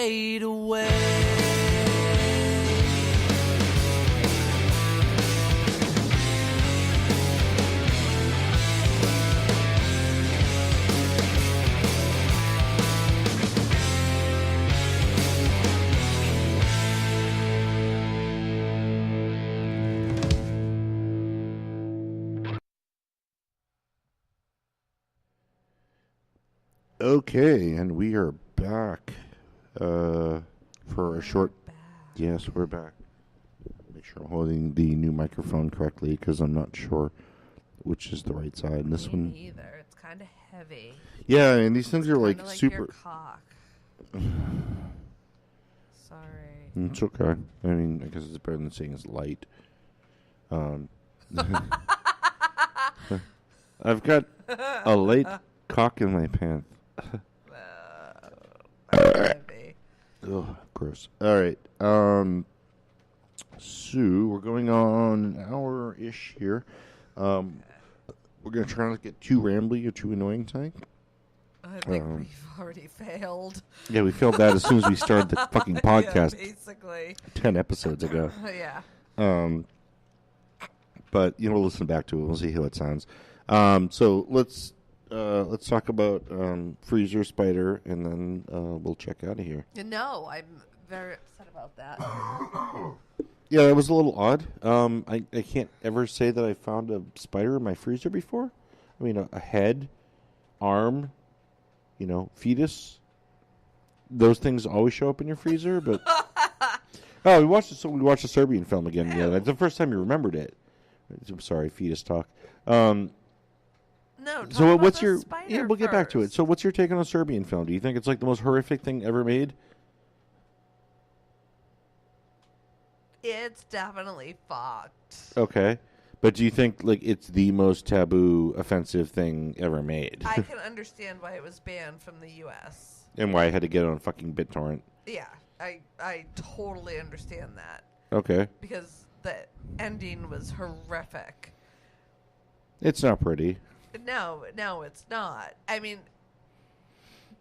fade away. Okay, and we are back for a short... Yes, we're back. Make sure I'm holding the new microphone correctly because I'm not sure which is the right side. And this one... Me neither. It's kind of heavy. Yeah, and these things are like super... Your cock. Sorry. It's okay. I mean, I guess it's better than saying it's light. I've got a light cock in my pants. Heavy. Ugh, gross. All right. Sue, we're going on an hour-ish here. We're going to try not to get too rambly or too annoying tonight. I think we've already failed. Yeah, we failed that as soon as we started the fucking podcast. Yeah, basically. 10 episodes ago. Yeah. But, we'll listen back to it. We'll see how it sounds. So let's talk about Freezer Spider, and then we'll check out of here. No, I'm very upset about that. Yeah, that was a little odd. I can't ever say that I found a spider in my freezer before. I mean, a head, arm, fetus. Those things always show up in your freezer, but... we watched a Serbian film again. Yeah, that's the first time you remembered it. I'm sorry, fetus talk. No, so what's your... Yeah, we'll get back to it. So what's your take on a Serbian film? Do you think it's like the most horrific thing ever made? It's definitely fucked. Okay. But do you think like it's the most taboo, offensive thing ever made? I can understand why it was banned from the U.S. And why I had to get it on fucking BitTorrent. Yeah, I totally understand that. Okay. Because the ending was horrific. It's not pretty. No, it's not. I mean,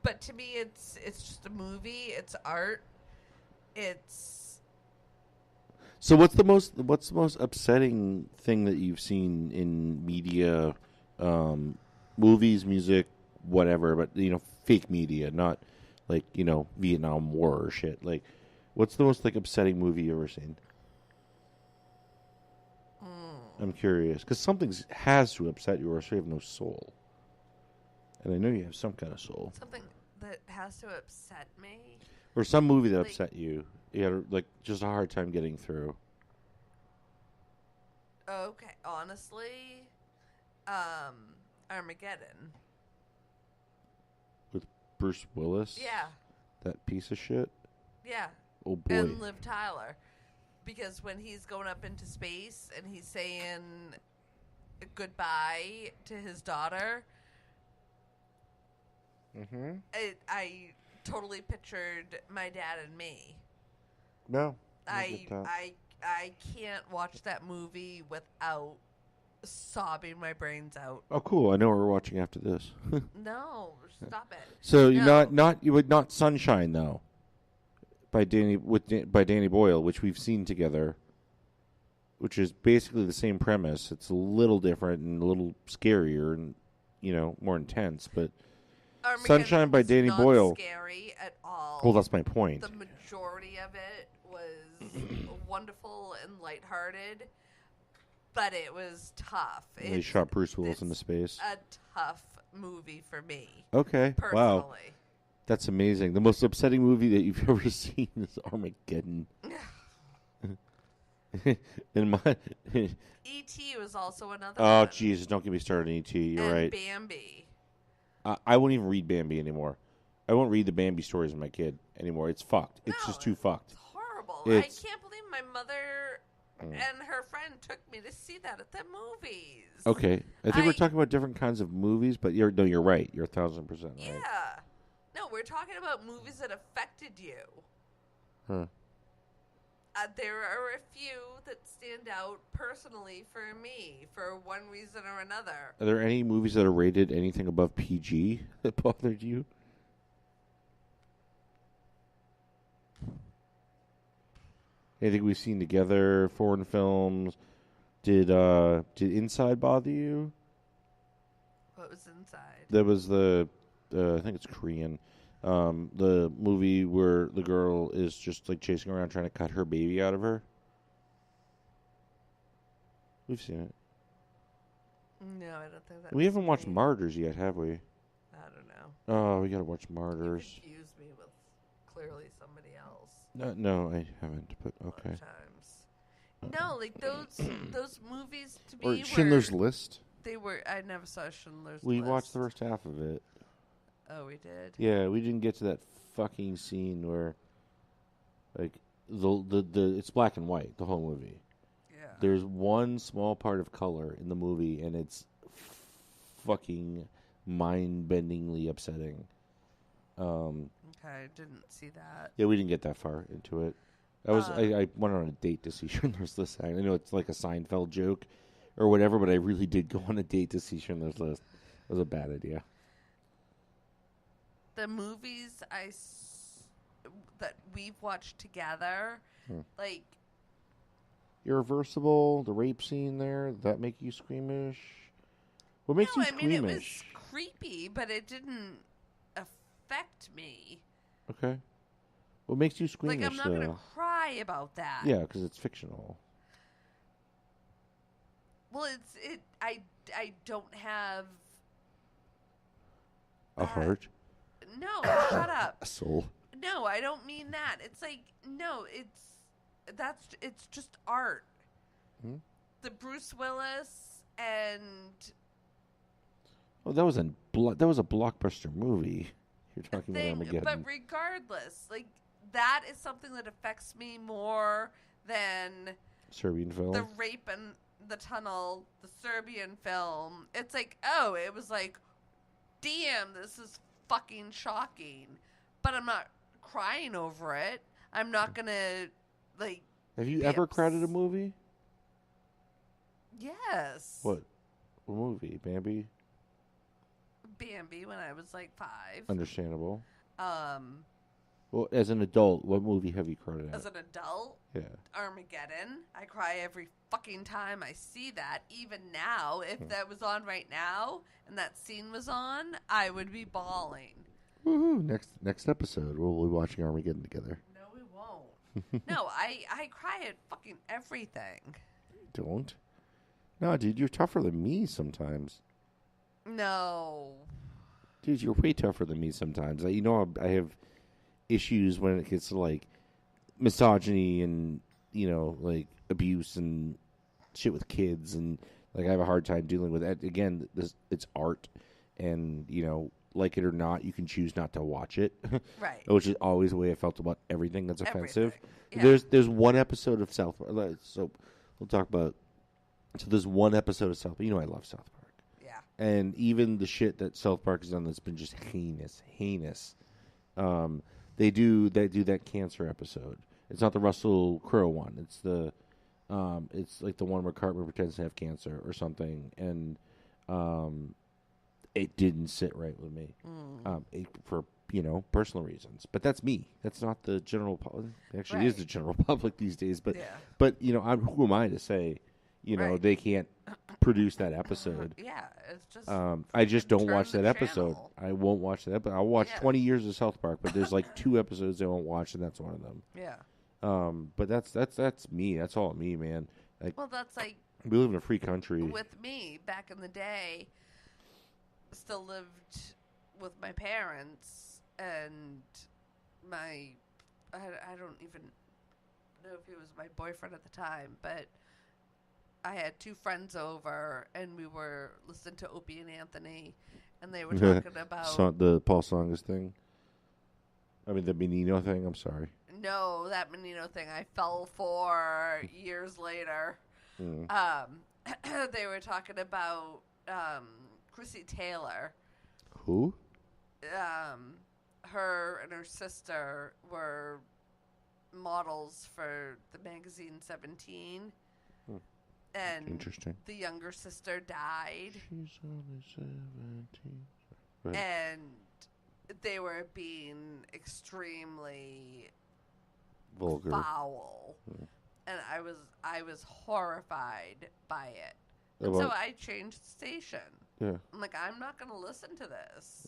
but to me, it's just a movie. It's art. It's... So what's the most upsetting thing that you've seen in media, movies, music, whatever, but fake media, not like Vietnam War or shit. Like, what's the most upsetting movie you've ever seen? I'm curious because something has to upset you, or so you have no soul. And I know you have some kind of soul. Something that has to upset me, or some movie that upset you. You had just a hard time getting through. Okay, honestly, Armageddon. With Bruce Willis? Yeah. That piece of shit? Yeah. Oh, boy. And Liv Tyler. Because when he's going up into space and he's saying goodbye to his daughter, I totally pictured my dad and me. No. I can't watch that movie without sobbing my brains out. Oh, cool! I know what we're watching after this. No, stop it. So not Sunshine though, by Danny Boyle, which we've seen together, which is basically the same premise. It's a little different and a little scarier and more intense, but Sunshine by Danny Boyle. Scary at all. Well, that's my point. The majority of it was wonderful and lighthearted, but it was tough. They shot Bruce Willis into space. A tough movie for me. Okay. Personally. Wow. That's amazing. The most upsetting movie that you've ever seen is Armageddon. E.T. was also another one. Oh, Jesus, don't get me started on E.T. You're right. Bambi. I won't even read Bambi anymore. I won't read the Bambi stories with my kid anymore. It's fucked. It's just too fucked. It's horrible. I can't believe my mother and her friend took me to see that at the movies. Okay. I think we're talking about different kinds of movies, but you're right. You're 1,000% right. Yeah. No, we're talking about movies that affected you. Huh. There are a few that stand out personally for me for one reason or another. Are there any movies that are rated anything above PG that bothered you? Anything we've seen together, foreign films. Did Inside bother you? What was inside? That was I think it's Korean. The movie where the girl is just like chasing around trying to cut her baby out of her. We've seen it. No, I don't think that. We haven't watched me. Martyrs yet, have we? I don't know. Oh, we gotta watch You Martyrs. confused me with clearly somebody else. No, I haven't. But A lot okay. of times. No, like those movies to Or me Schindler's were. List. They were. I never saw Schindler's We List. watched the first half of it. Oh, we did. Yeah, we didn't get to that fucking scene where, like, the it's black and white the whole movie. Yeah. There's one small part of color in the movie, and it's fucking mind-bendingly upsetting. Okay, I didn't see that. Yeah, we didn't get that far into it. I went on a date to see Schindler's List. I know it's like a Seinfeld joke or whatever, but I really did go on a date to see Schindler's List. It was a bad idea. The movies that we've watched together, like Irreversible, the rape scene there, did that make you squeamish? What makes you I mean, it was squeamish? creepy, but it didn't affect me. Okay. What makes you squeamish, Like, I'm not though? going to cry about that. Yeah, because it's fictional. Well, I don't have A heart? no. Shut up. A soul? No, I don't mean that. It's like no. It's just art. Hmm? The Bruce Willis and Oh, that was a blockbuster movie. You're talking about thing, Armageddon. but regardless, like that is something that affects me more than Serbian film? the rape in the tunnel, the Serbian film. It's like, oh, it was like, damn, this is fucking shocking. But I'm not crying over it. I'm not gonna like. Have you be ever cried at a movie? Yes. What movie? Bambi? Bambi when I was like 5. Understandable. Um, Well, as an adult, what movie have you cried at? as an adult, Yeah. Armageddon. I cry every fucking time I see that. Even now, if that was on right now and that scene was on, I would be bawling. Woohoo! Next episode, we'll be watching Armageddon together. No, we won't. No, I cry at fucking everything. Don't. No, dude, you're tougher than me sometimes. No. Dude, you're way tougher than me sometimes. You know, I have issues when it gets to, like, misogyny and, you know, like, abuse and shit with kids. And, like, I have a hard time dealing with that. Again, it's art. And, you know, like it or not, you can choose not to watch it. Right. Which is always the way I felt about everything that's offensive. Everything. Yeah. There's one episode of South Park. So we'll talk about. So there's one episode of South Park. You know I love South Park. Yeah. And even the shit that South Park has done that's been just heinous. They do that cancer episode. It's not the Russell Crowe one. It's it's like the one where Cartman pretends to have cancer or something, and it didn't sit right with me for personal reasons. But that's me. That's not the general public. It actually is Right. the general public these days. But Yeah. but who am I to say Right. they can't produce that episode? Yeah, it's just. I just don't turn watch the that episode. channel. I won't watch that. But I'll watch Yeah. 20 years of South Park. But there's like 2 episodes I won't watch, and that's one of them. Yeah. But that's me. That's all me, man. Like Well, that's like we live in a free country. with me back in the day. Still lived with my parents and I don't even know if he was my boyfriend at the time, but I had 2 friends over and we were listening to Opie and Anthony, and they were talking about The Paul Songas thing. I mean the Menino thing. I'm sorry. no, that Menino thing I fell for years later. Mm. They were talking about Chrissy Taylor. Who? Her and her sister were models for the magazine 17. And Interesting. the younger sister died. She's only 17. Right. And they were being extremely Vulgar. foul. and I was horrified by it. And so About- I changed station. Yeah. I'm like, I'm not going to listen to this.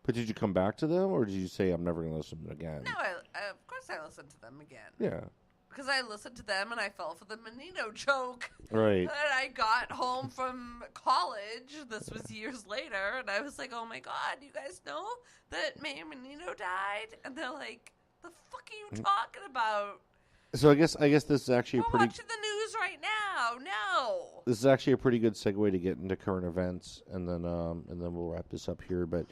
But did you come back to them, or did you say, I'm never going to listen to them again? No, of course I listened to them again. Yeah. Because I listened to them and I fell for the Menino joke. Right. And I got home from college. This was years later. And I was like, oh my God, you guys know that Mayor Menino died? And they're like, the fuck are you talking about? So I guess this is actually We're a pretty watching the news right now. No. this is actually a pretty good segue to get into current events, and then we'll wrap this up here. But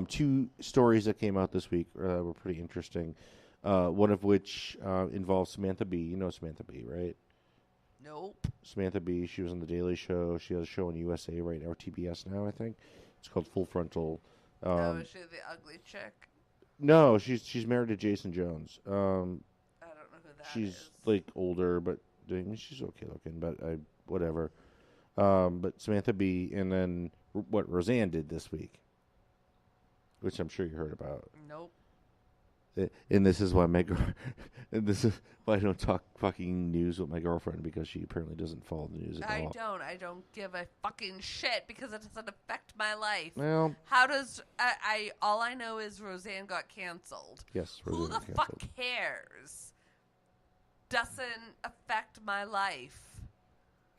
two stories that came out this week were pretty interesting. One of which involves Samantha Bee. You know Samantha Bee, right? Nope. Samantha Bee. She was on the Daily Show. She has a show on USA right now, or TBS now, I think. It's called Full Frontal. Is she the ugly chick? No, she's married to Jason Jones. I don't know who that She's is. like older, but I mean, she's okay looking. But whatever. But Samantha Bee, and then what Roseanne did this week, which I'm sure you heard about. Nope. And this is why this is why I don't talk fucking news with my girlfriend, because she apparently doesn't follow the news at all. I don't give a fucking shit because it doesn't affect my life. Well, How does I all I know is Roseanne got canceled. yes. Who Roseanne the got fuck canceled. cares? Doesn't affect my life.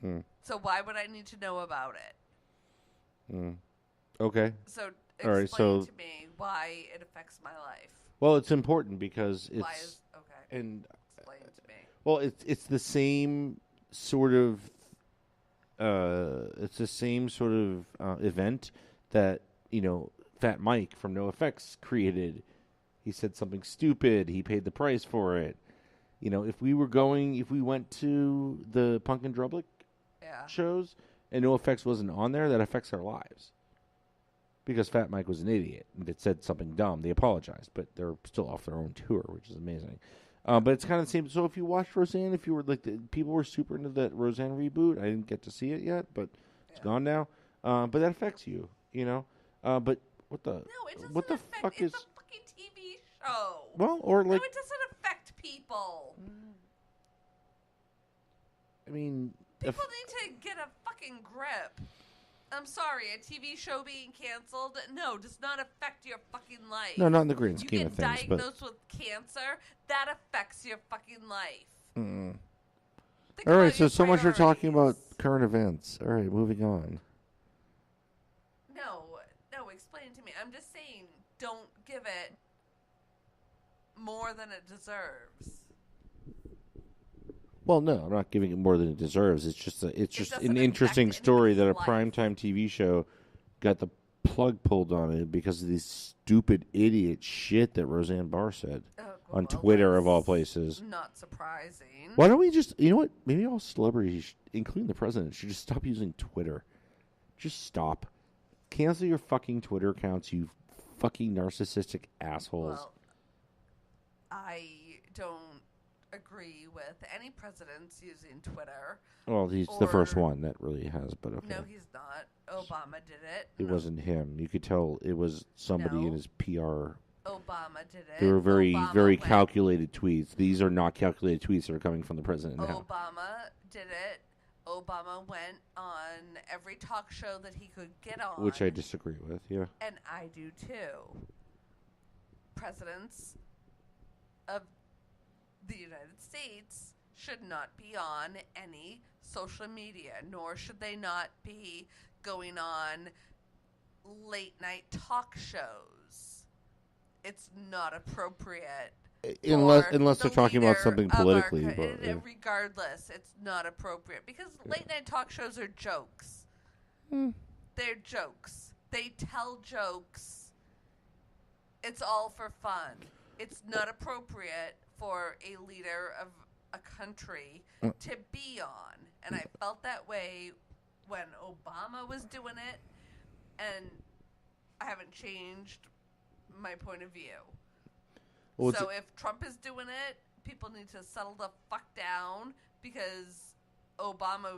Hmm. So why would I need to know about it? Okay. So All right, explain so- to me why it affects my life. Well, it's important because Why it's is okay? and Explain to me. well, it's the same sort of event that Fat Mike from NoFX created. He said something stupid. He paid the price for it. If we went to the Punk and Drublic Yeah. shows and NoFX wasn't on there, that affects our lives. Because Fat Mike was an idiot that said something dumb. They apologized, but they're still off their own tour, which is amazing. But it's kind of the same. So if you watched Roseanne, if you were people were super into that Roseanne reboot. I didn't get to see it yet, but it's gone now. But that affects you, But what the? No, it doesn't what the affect, fuck it's is? a fucking TV show. Well, or No, like, it doesn't affect people. I mean, People need to get a fucking grip. I'm sorry, a TV show being canceled, no, does not affect your fucking life. no, not in the grand You scheme get of things, but diagnosed with cancer, that affects your fucking life. Mm. Think All about right. your So much we're talking about priorities. current events. All right, moving on. No, explain to me. I'm just saying, don't give it more than it deserves. Well, no, I'm not giving it more than it deserves. It's just doesn't an interesting affect story that a anybody's life. primetime TV show got the plug pulled on it because of this stupid idiot shit that Roseanne Barr said on Twitter of all that's places. Not surprising. Why don't we just, you know what? Maybe all celebrities, including the president, should just stop using Twitter. Just stop. Cancel your fucking Twitter accounts, you fucking narcissistic assholes. Well, I don't agree with any presidents using Twitter. Well, he's the first or- one that really has, but okay. No, he's not. Obama did it. It No, wasn't him. You could tell it was somebody No. in his PR. Obama did it. They were very, Obama very went- calculated tweets. These are not calculated tweets that are coming from the president now. Obama did it. Obama went on every talk show that he could get on. Which I disagree with, yeah. And I do too. Presidents of the United States should not be on any social media, nor should they not be going on late night talk shows. It's not appropriate. Unless for they're the talking about leader something of our politically. co- But, and yeah. regardless, it's not appropriate because late night talk shows are jokes. Hmm. They're jokes. They tell jokes. It's all for fun. It's not appropriate for a leader of a country to be on. And I felt that way when Obama was doing it, and I haven't changed my point of view. Well, So if Trump is doing it, people need to settle the fuck down because Obama